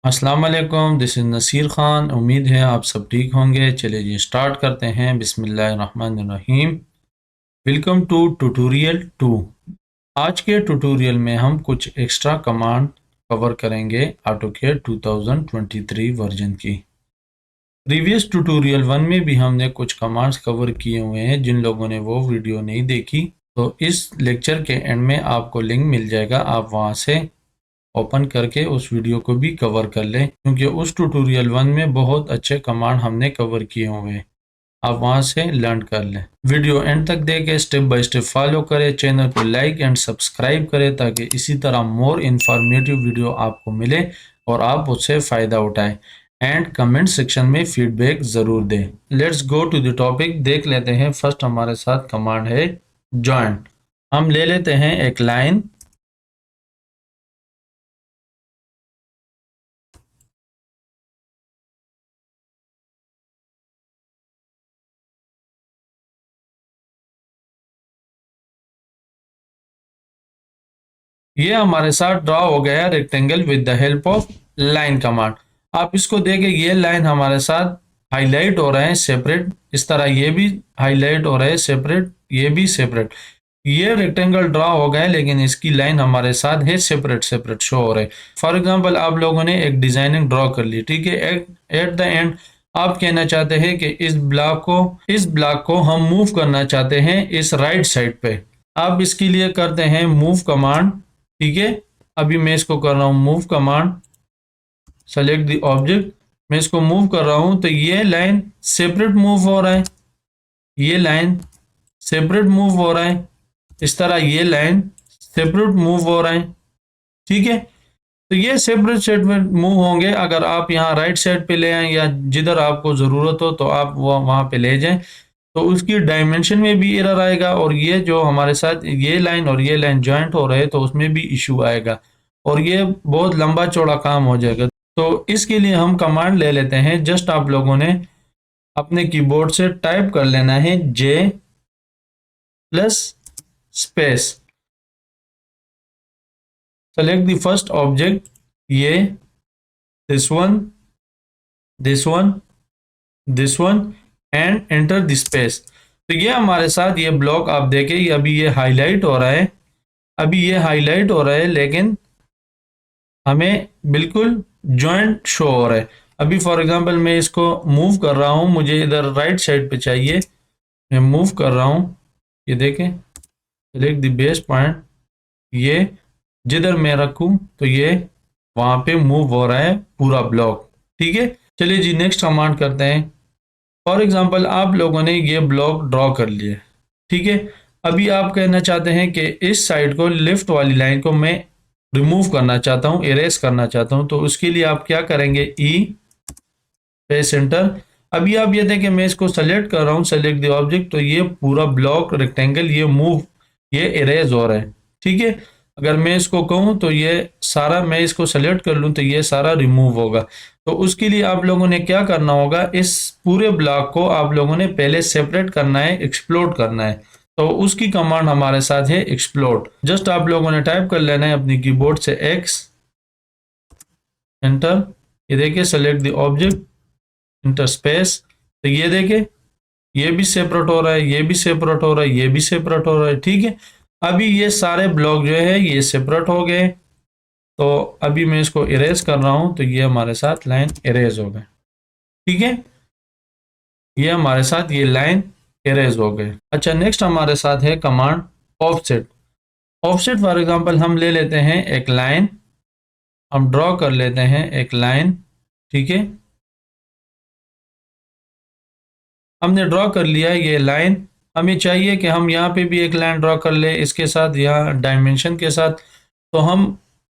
अस्सलाम वालेकुम, this is Naseer Khan. उम्मीद है आप सब ठीक होंगे। चलिए जी स्टार्ट करते हैं। बिस्मिल्लाहिर्रहमानिर्रहीम। Welcome to tutorial 2। आज के ट्यूटोरियल में हम कुछ एक्स्ट्रा कमांड कवर करेंगे ऑटोकैड 2023 वर्जन की। प्रीवियस ट्यूटोरियल 1 में भी हमने कुछ कमांड्स कवर किए हुए हैं। जिन लोगों ने वो वीडियो नहीं देखी तो इस लेक्चर के एंड में आपको लिंक मिल जाएगा, आप वहां से ओपन करके उस वीडियो को भी कवर कर लें, क्योंकि उस ट्यूटोरियल 1 में बहुत अच्छे कमांड हमने कवर किए हुए हैं। आप वहां से लर्न कर लें। वीडियो एंड तक देखें, स्टेप बाय स्टेप फॉलो करें, चैनल को लाइक एंड सब्सक्राइब करें ताकि इसी तरह मोर इन्फॉर्मेटिव वीडियो आपको मिले और आप उससे फ़ायदा उठाएं। एंड कमेंट सेक्शन में फीडबैक ज़रूर दें। Let's go to the topic. देख लेते हैं। फर्स्ट हमारे साथ कमांड है जॉइंट। हम ले लेते हैं एक लाइन। ये हमारे साथ ड्रॉ हो गया rectangle with the help of line command. आप इसको देखें, ये लाइन हमारे साथ हाईलाइट हो रहा है सेपरेट। इस तरह ये भी हाईलाइट हो रहा है सेपरेट, ये भी सेपरेट। ये रेक्टेंगल ड्रॉ हो गया लेकिन इसकी लाइन हमारे साथ है सेपरेट सेपरेट शो हो रहे। फॉर एग्जांपल आप लोगों ने एक डिजाइनिंग ड्रॉ कर ली, ठीक है। एट द एंड आप कहना चाहते हैं कि इस ब्लॉक को हम मूव करना चाहते हैं इस राइट साइड पे। आप इसके लिए करते हैं मूव कमांड, ठीक है। अभी मैं इसको कर रहा हूँ move command, select the object. मैं इसको मूव कर रहा हूँ तो ये लाइन सेपरेट मूव हो रहा है, ये लाइन सेपरेट मूव हो रहा है। इस तरह ये लाइन सेपरेट मूव हो रहा है, ठीक है। तो ये सेपरेट सेपरेट मूव होंगे। अगर आप यहाँ राइट साइड पे ले आए या जिधर आपको ज़रूरत हो तो आप वो वहाँ पे ले जाएं, तो उसकी डायमेंशन में भी एरर आएगा और ये जो हमारे साथ ये लाइन और ये लाइन जॉइंट हो रहे हैं तो उसमें भी इशू आएगा और ये बहुत लंबा चौड़ा काम हो जाएगा। तो इसके लिए हम कमांड ले लेते हैं। जस्ट आप लोगों ने अपने कीबोर्ड से टाइप कर लेना है J plus space, select the first object, ये this one, this one, this one and enter the space. तो ये हमारे साथ ये ब्लॉक आप देखें, ये अभी ये हाईलाइट हो रहा है, अभी ये हाईलाइट हो रहा है लेकिन हमें बिल्कुल जॉइंट शो हो रहा है। अभी फॉर एग्जांपल मैं इसको मूव कर रहा हूँ, मुझे इधर राइट साइड पे चाहिए, मैं मूव कर रहा हूँ, ये देखें, सेलेक्ट द बेस पॉइंट, ये जिधर मैं रखूँ तो ये वहाँ पे मूव हो रहा है पूरा ब्लॉक, ठीक है। चलिए जी नेक्स्ट कमांड करते हैं। फॉर एग्जांपल आप लोगों ने ये ब्लॉक ड्रॉ कर लिए, ठीक है। अभी आप कहना चाहते हैं कि इस साइड को, लेफ्ट वाली लाइन को मैं रिमूव करना चाहता हूँ, इरेज करना चाहता हूँ। तो उसके लिए आप क्या करेंगे, ई पे सेंटर। अभी आप ये देखें मैं इसको सेलेक्ट कर रहा हूँ, सेलेक्ट द ऑब्जेक्ट, तो ये पूरा ब्लॉक रेक्टेंगल ये मूव, ये इरेज हो रहा है, ठीक है। अगर मैं इसको कहूँ तो ये सारा, मैं इसको सेलेक्ट कर लूँ तो ये सारा रिमूव होगा। तो उसके लिए आप लोगों ने क्या करना होगा, इस पूरे ब्लॉक को आप लोगों ने पहले सेपरेट करना है, एक्सप्लोड करना है। तो उसकी कमांड हमारे साथ है एक्सप्लोड। जस्ट आप लोगों ने टाइप कर लेना है अपनी कीबोर्ड से एक्स, एंटर। ये देखिए select the object, inter space. तो ये देखे ये भी सेपरेट हो रहा है, ये भी सेपरेट हो रहा है, ये भी सेपरेट हो रहा है, ठीक है। अभी ये सारे ब्लॉक जो है ये सेपरेट हो गए। तो अभी मैं इसको इरेज कर रहा हूं तो ये हमारे साथ लाइन इरेज हो गए, ठीक है। ये हमारे साथ ये लाइन इरेज हो गए। अच्छा नेक्स्ट हमारे साथ है command offset. Offset for example हम ले लेते हैं एक लाइन, हम ड्रॉ कर लेते हैं एक लाइन, ठीक है। हमने ड्रॉ कर लिया है ये लाइन। हमें चाहिए कि हम यहाँ पे भी एक लाइन ड्रॉ कर ले इसके साथ, यहाँ डायमेंशन के साथ। तो हम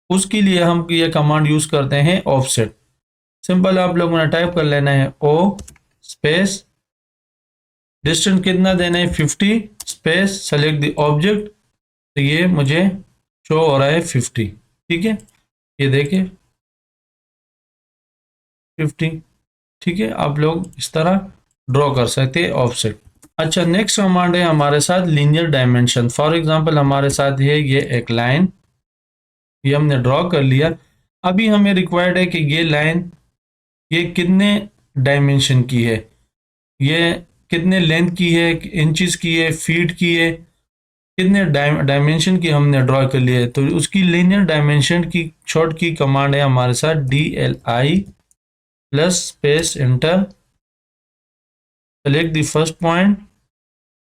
उसके लिए हम ये कमांड यूज करते हैं ऑफसेट। सिंपल आप लोगों ने टाइप कर लेना है ओ स्पेस, डिस्टेंस कितना देना है 50, स्पेस, सेलेक्ट द ऑब्जेक्ट। तो ये मुझे शो हो रहा है 50, ठीक है। ये देखिए 50, ठीक है। आप लोग इस तरह ड्रॉ कर सकते हैं ऑफसेट। अच्छा नेक्स्ट कमांड है हमारे साथ लीनियर डायमेंशन। फॉर एग्जांपल हमारे साथ है ये एक लाइन, ये हमने ड्रॉ कर लिया। अभी हमें रिक्वायर्ड है कि ये लाइन ये कितने डायमेंशन की है, ये कितने लेंथ की है, इंचेस की है, फीट की है, कितने डायमेंशन की हमने ड्रॉ कर लिया है। तो उसकी लीनियर डायमेंशन की शॉर्ट की कमांड है हमारे साथ DLI plus space enter, select the first point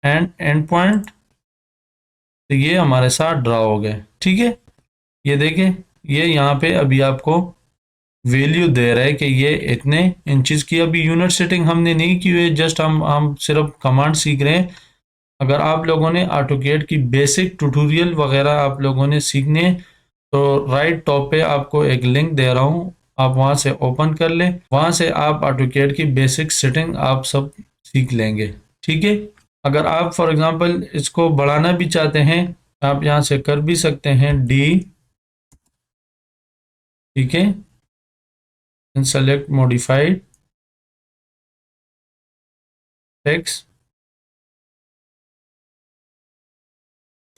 and and point. तो ये हमारे साथ ड्रॉ हो गए। ठीक है, ये देखें, ये यहाँ पे अभी आपको वैल्यू दे रहा है कि ये इतने इंचेस की। अभी यूनिट सेटिंग हमने नहीं की हुई है, जस्ट हम सिर्फ कमांड सीख रहे हैं। अगर आप लोगों ने ऑटोकैड की बेसिक ट्यूटोरियल वगैरह आप लोगों ने सीखने, तो राइट टॉप पे आपको एक लिंक दे रहा हूँ, आप वहां से ओपन कर लें, वहां से आप ऑटोकैड की बेसिक सेटिंग आप सब सीख लेंगे। ठीक है, अगर आप फॉर एग्जांपल इसको बढ़ाना भी चाहते हैं, आप यहाँ से कर भी सकते हैं डी। ठीक है, सेलेक्ट मॉडिफाइड टेक्स्ट।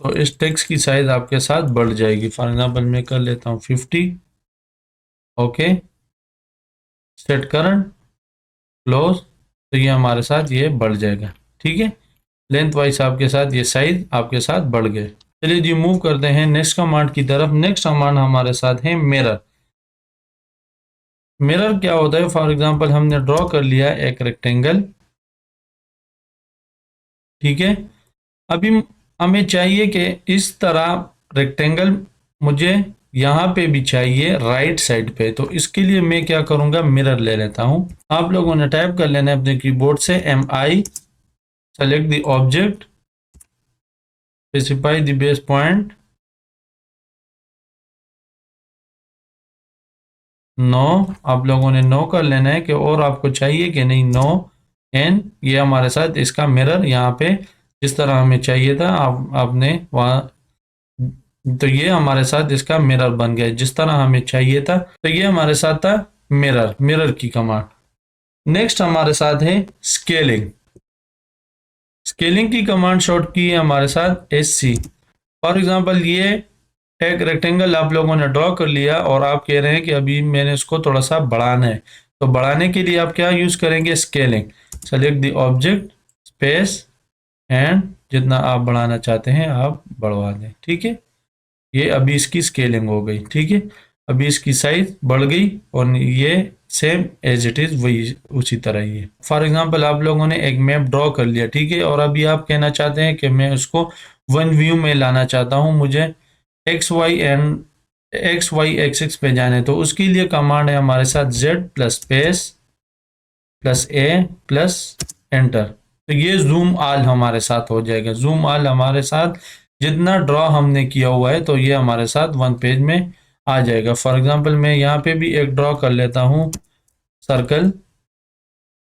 तो इस टेक्स्ट की साइज आपके साथ बढ़ जाएगी। फॉर एग्जांपल मैं कर लेता हूँ 50। Okay, set current, close. तो ये हमारे साथ ये बढ़ जाएगा। ठीक है, लेंथ वाइज आपके साथ ये साइज आपके साथ बढ़ गए। चलिए जी, मूव करते हैं नेक्स्ट कमांड की तरफ। नेक्स्ट कमांड हमारे साथ है मिरर। मिरर क्या होता है, फॉर एग्जांपल हमने ड्रॉ कर लिया एक रेक्टेंगल। ठीक है, अभी हमें चाहिए कि इस तरह रेक्टेंगल मुझे यहाँ पे भी चाहिए राइट साइड पे। तो इसके लिए मैं क्या करूँगा, मिरर ले लेता हूँ। आप लोगों ने टाइप कर लेना है अपने कीबोर्ड से MI, select the object, specify the base point, no. आप लोगों ने नो कर लेना है कि और आपको चाहिए कि नहीं, नो। एन, ये हमारे साथ इसका मिरर यहाँ पे जिस तरह हमें चाहिए था आपने वहाँ, तो ये हमारे साथ इसका मिरर बन गया जिस तरह हमें चाहिए था। तो ये हमारे साथ था मिरर, मिरर की कमांड। नेक्स्ट हमारे साथ है स्केलिंग। स्केलिंग की कमांड शॉर्ट की है हमारे साथ SC। फॉर एग्जांपल ये एक रेक्टेंगल आप लोगों ने ड्रॉ कर लिया और आप कह रहे हैं कि अभी मैंने इसको थोड़ा सा बढ़ाना है। तो बढ़ाने के लिए आप क्या यूज करेंगे, scaling. Select the object, space and जितना आप बढ़ाना चाहते हैं आप बढ़वा दें। ठीक है, ये अभी इसकी स्केलिंग हो गई। ठीक है, अभी इसकी साइज बढ़ गई और ये सेम एज इट इज वही उसी तरह ही है। फॉर एग्जांपल आप लोगों ने एक मैप ड्रॉ कर लिया। ठीक है, और अभी आप कहना चाहते हैं कि मैं उसको वन व्यू में लाना चाहता हूँ, मुझे एक्स वाई एक्सिस पे जाने। तो उसके लिए कमांड है हमारे साथ Z plus space plus A plus enter. तो ये जूम ऑल हमारे साथ हो जाएगा। जूम ऑल हमारे साथ जितना ड्रॉ हमने किया हुआ है तो ये हमारे साथ वन पेज में आ जाएगा। फॉर एग्जांपल मैं यहाँ पे भी एक ड्रॉ कर लेता हूँ सर्कल।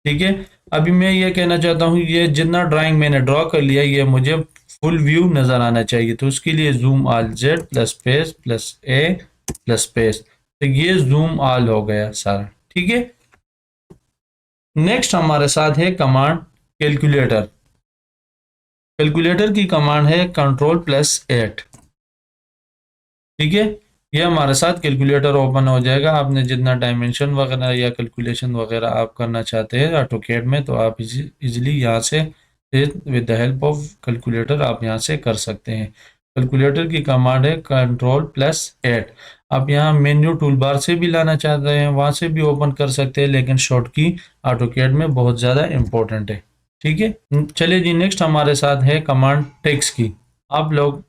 ठीक है, अभी मैं ये कहना चाहता हूँ ये जितना ड्राइंग मैंने ड्रॉ कर लिया ये मुझे फुल व्यू नजर आना चाहिए। तो उसके लिए zoom all Z plus space plus A plus space. तो ये जूम ऑल हो गया सारा। ठीक है, नेक्स्ट हमारे साथ है कमांड कैलकुलेटर। कैलकुलेटर की कमांड है Ctrl+8। ठीक है, ये हमारे साथ कैलकुलेटर ओपन हो जाएगा। आपने जितना डायमेंशन वगैरह या कैलकुलेशन वगैरह आप करना चाहते हैं ऑटोकैड में, तो आप इजीली यहाँ से with the help of calculator आप यहाँ से कर सकते हैं। कैलकुलेटर की कमांड है Ctrl+8। आप यहाँ मेन्यू टूल बार से भी लाना चाहते हैं वहाँ से भी ओपन कर सकते हैं, लेकिन शॉर्ट की ऑटोकैड में बहुत ज़्यादा इंपॉर्टेंट है। ठीक है, चलिए जी, नेक्स्ट हमारे साथ है कमांड टेक्स्ट की। आप लोग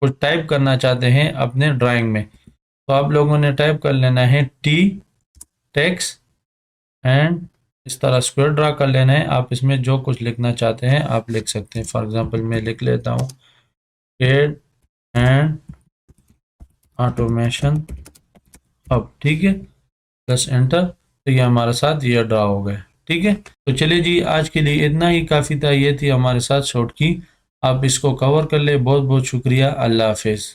कुछ टाइप करना चाहते हैं अपने ड्राइंग में, तो आप लोगों ने टाइप कर लेना है T टेक्स्ट एंड इस तरह स्क्वायर ड्रा कर लेना है। आप इसमें जो कुछ लिखना चाहते हैं आप लिख सकते हैं। फॉर एग्जांपल मैं लिख लेता हूँ एड एंड ऑटोमेशन अब। ठीक है, प्लस एंटर। तो ये हमारे साथ ये ड्रा हो गया। ठीक है, तो चलिए जी, आज के लिए इतना ही काफ़ी था। ये थी हमारे साथ शॉर्ट की, आप इसको कवर कर ले। बहुत बहुत शुक्रिया, अल्लाह हाफिज़।